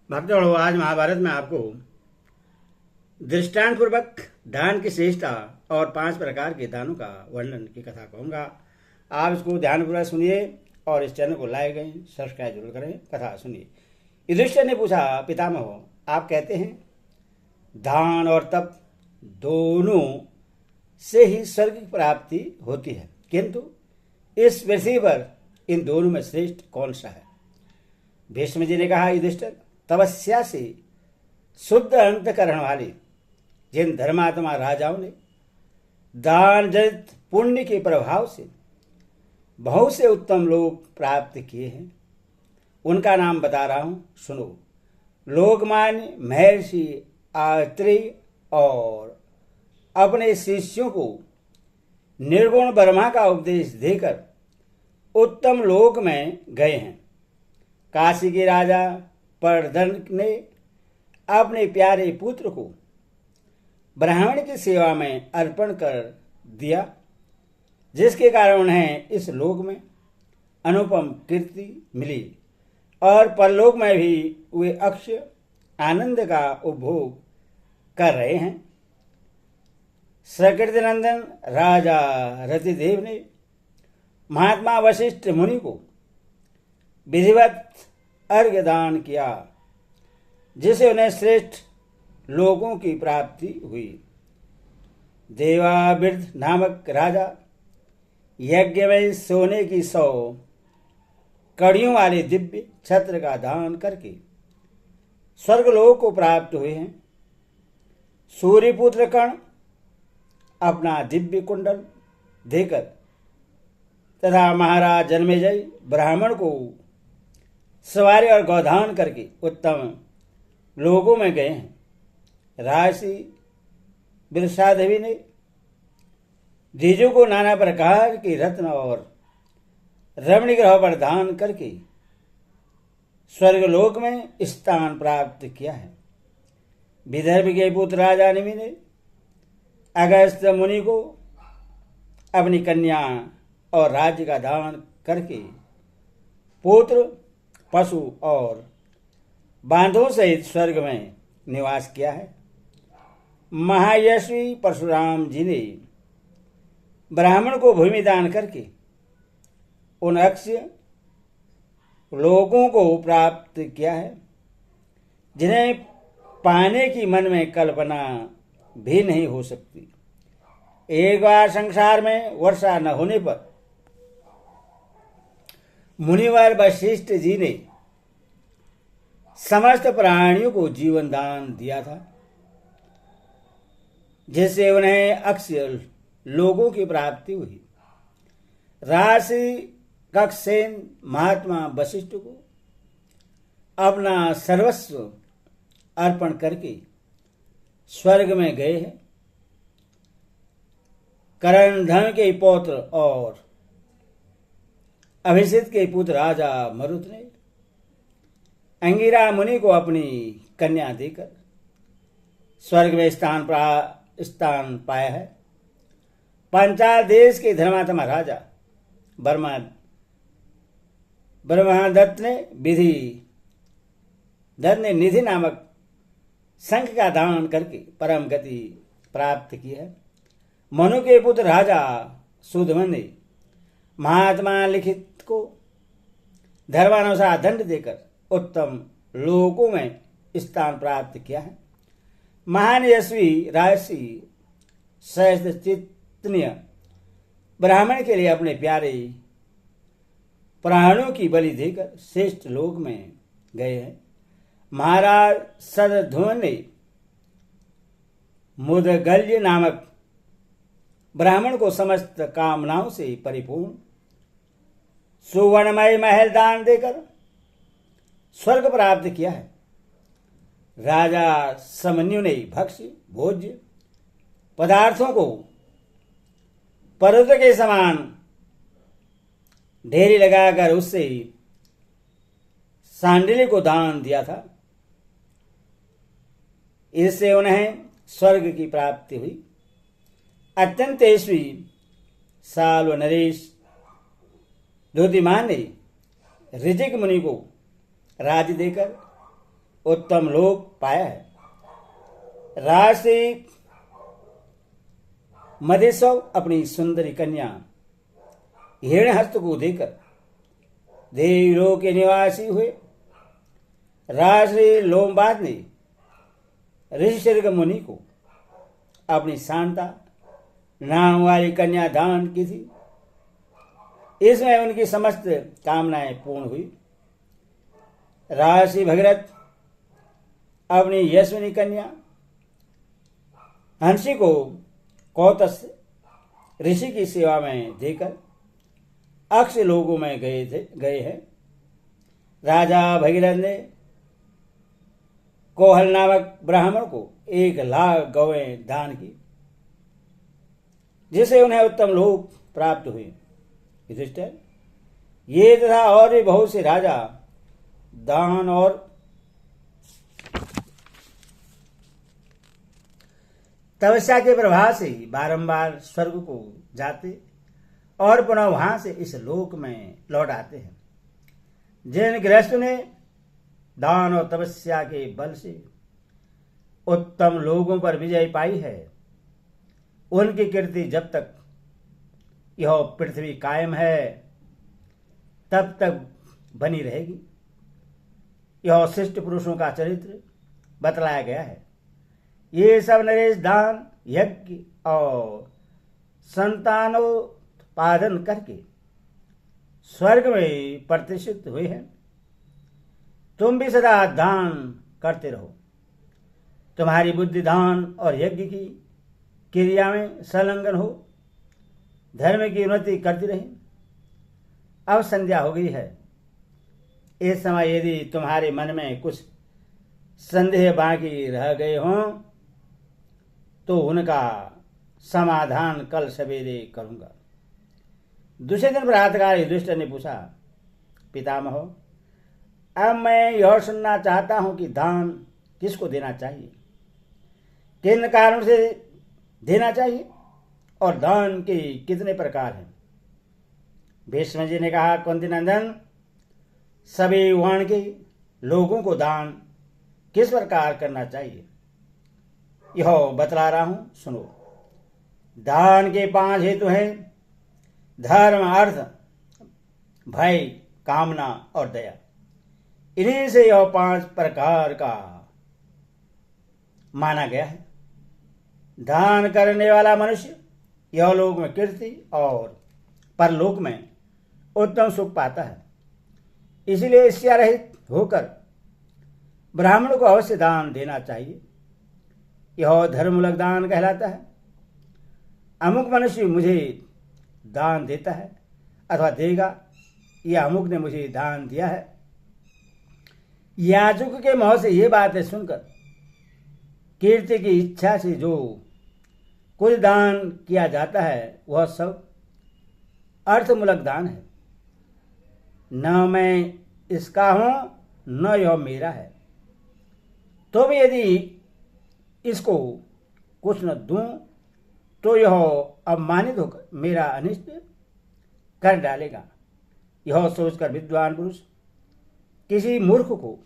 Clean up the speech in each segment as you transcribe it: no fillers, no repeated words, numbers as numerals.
भक्तों, आज महाभारत में आपको दृष्टांत पूर्वक दान की श्रेष्ठता और 5 प्रकार के दानों का वर्णन की कथा कहूँगा। आप इसको ध्यानपूर्वक सुनिए और इस चैनल को लाइक करें, सब्सक्राइब जरूर करें। कथा सुनिए। युधिष्ठिर ने पूछा, पितामह, आप कहते हैं दान और तप दोनों से ही स्वर्ग की प्राप्ति होती है, किंतु इस पृथ्वी पर इन दोनों में श्रेष्ठ कौन सा है? भीष्म जी ने कहा, युधिष्ठिर, तपस्या से शुद्ध अंतकरण वाले जिन धर्मात्मा राजाओं ने दान जनित पुण्य के प्रभाव से बहुत से उत्तम लोग प्राप्त किए हैं, उनका नाम बता रहा हूं, सुनो। लोकमान्य महर्षि आत्रेय और अपने शिष्यों को निर्गुण ब्रह्मा का उपदेश देकर उत्तम लोक में गए हैं। काशी के राजा पर्दन ने अपने प्यारे पुत्र को ब्राह्मण की सेवा में अर्पण कर दिया, जिसके कारण उन्हें इस लोक में अनुपम कीर्ति मिली और परलोक में भी वे अक्षय आनंद का उपभोग कर रहे हैं। सकृतनंदन राजा रतिदेव ने महात्मा वशिष्ठ मुनि को विधिवत अर्घ्य दान किया, जिसे उन्हें श्रेष्ठ लोगों की प्राप्ति हुई। देवावृद्ध नामक राजा यज्ञ में सोने की 100 कड़ियों वाले दिव्य छत्र का दान करके स्वर्गलोक को प्राप्त हुए हैं। सूर्यपुत्र कर्ण अपना दिव्य कुंडल देकर तथा महाराज जन्मेजय ब्राह्मण को सवारी और गोदान करके उत्तम लोगों में गए हैं। राशि बिरसादेवी ने द्विजों को नाना प्रकार के रत्न और रमणी ग्रह पर दान करके स्वर्गलोक में स्थान प्राप्त किया है। विदर्भ के पुत्र राजा निमि ने अगस्त मुनि को अपनी कन्या और राज्य का दान करके पुत्र, पशु और बांधों सहित स्वर्ग में निवास किया है। महायशवी परशुराम जी ने ब्राह्मण को भूमि दान करके उन अक्षय लोगों को प्राप्त किया है, जिन्हें पाने की मन में कल्पना भी नहीं हो सकती। एक बार संसार में वर्षा न होने पर मुनिवर वशिष्ठ जी ने समस्त प्राणियों को जीवन दान दिया था, जिससे उन्हें अक्षय लोगों की प्राप्ति हुई। राशि कक्षसेन महात्मा वशिष्ठ को अपना सर्वस्व अर्पण करके स्वर्ग में गए हैं। करणधन के पौत्र और अभिषेक के पुत्र राजा मरुत ने अंगिरा मुनि को अपनी कन्या देकर स्वर्ग में स्थान पाया है। पांचाल देश के धर्मात्मा राजा ब्रह्मदत्त ने निधि नामक शंख का दान करके परम गति प्राप्त की है। मनु के पुत्र राजा सुधमन ने महात्मा लिखित को धर्मानुसार दंड देकर उत्तम लोकों में स्थान प्राप्त किया है। महान यशवी राशि सहस्त्रचित्तनीय ब्राह्मण के लिए अपने प्यारे प्राणों की बलि देकर श्रेष्ठ लोक में गए हैं। महाराज सदध्वन ने मुदगल्य नामक ब्राह्मण को समस्त कामनाओं से परिपूर्ण सुवर्णमय महल दान देकर स्वर्ग प्राप्त किया है। राजा समन्यु ने भक्ष्य भोज्य पदार्थों को पर्वत के समान ढेरी लगाकर उससे सांडिल्य को दान दिया था। इससे उन्हें स्वर्ग की प्राप्ति हुई। अत्यंत तेजस्वी साल्व नरेश द्युतिमान ने ऋजिक मुनि को राज्य देकर उत्तम लोक पाया है। राजसी मदेशव अपनी सुंदरी कन्या हिरण्यहस्त को देकर देवलोक के निवासी हुए। राजश्री लोमबाद ने ऋषिशृंग मुनि को अपनी शांता नाम वाली कन्या दान की थी। इसमें उनकी समस्त कामनाएं पूर्ण हुई। राजसी भगीरथ अपनी यशस्विनी कन्या हंसी को कौतस ऋषि की सेवा में देकर अक्ष लोगों में गए हैं। राजा भगीरथ ने कोहल नामक ब्राह्मण को 1,00,000 गौएं दान की, जिसे उन्हें उत्तम लोक प्राप्त हुए। युधिष्ठिर, ये तथा और भी बहुत से राजा दान और तपस्या के प्रभाव से बारंबार स्वर्ग को जाते और पुनः वहां से इस लोक में लौट आते हैं। जिन गृहस्थों ने दान और तपस्या के बल से उत्तम लोगों पर विजय पाई है, उनकी कीर्ति जब तक यह पृथ्वी कायम है तब तक बनी रहेगी। यह श्रेष्ठ पुरुषों का चरित्र बतलाया गया है। ये सब नरेश दान, यज्ञ और संतानोत्पादन करके स्वर्ग में प्रतिष्ठित हुए हैं। तुम भी सदा दान करते रहो। तुम्हारी बुद्धि दान और यज्ञ की क्रिया में संलग्न हो, धर्म की उन्नति करती रहे। अब संध्या हो गई है। इस समय यदि तुम्हारे मन में कुछ संदेह बाकी रह गए हों तो उनका समाधान कल सवेरे करूंगा। दूसरे दिन प्रातःकाल युधिष्ठिर ने पूछा, पितामह, अब मैं यह सुनना चाहता हूं कि दान किसको देना चाहिए, किन कारण से देना चाहिए और दान के कितने प्रकार हैं। भीष्म जी ने कहा, कुंती नंदन, सभी वर्ण के लोगों को दान किस प्रकार करना चाहिए यह बतला रहा हूं, सुनो। दान के 5 हेतु हैं: धर्म, अर्थ, भय, कामना और दया। इन्हीं से यह 5 प्रकार का माना गया है। दान करने वाला मनुष्य यह लोक में कीर्ति और परलोक में उत्तम सुख पाता है। इसलिए ईर्ष्या रहित होकर ब्राह्मण को अवश्य दान देना चाहिए। यह धर्ममूलक दान कहलाता है। अमुक मनुष्य मुझे दान देता है अथवा देगा, या अमुक ने मुझे दान दिया है। याचक के मुंह से ये बातें सुनकर कीर्ति की इच्छा से जो कुछ दान किया जाता है वह सब अर्थमूलक दान है। न मैं इसका हूं न यह मेरा है। तो भी यदि इसको कुछ न दूं तो यह अपमानित होकर मेरा अनिष्ट कर डालेगा। यह सोचकर विद्वान पुरुष किसी मूर्ख को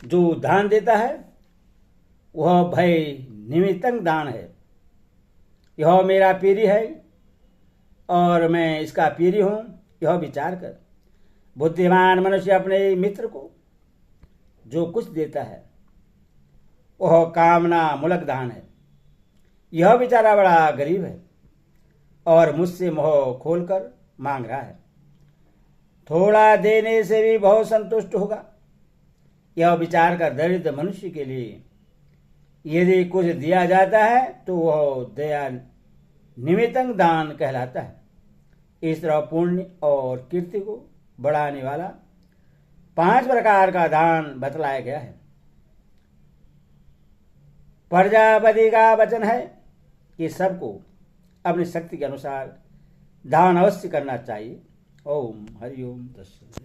जो दान देता है वह भय निमित्तक दान है। यह मेरा पीरी है और मैं इसका पीरी हूं, यह विचार कर बुद्धिमान मनुष्य अपने मित्र को जो कुछ देता है वह कामना मूलक दान है। यह बेचारा बड़ा गरीब है और मुझसे मोह खोलकर मांग रहा है। थोड़ा देने से भी बहुत संतुष्ट होगा। यह विचार कर दरिद्र मनुष्य के लिए यदि कुछ दिया जाता है तो वह दया निमित्तक दान कहलाता है। इस तरह पुण्य और कीर्ति को बढ़ाने वाला 5 प्रकार का दान बतलाया गया है। प्रजापति का वचन है कि सबको अपनी शक्ति के अनुसार दान अवश्य करना चाहिए। ओम हरि ओम तत्सत।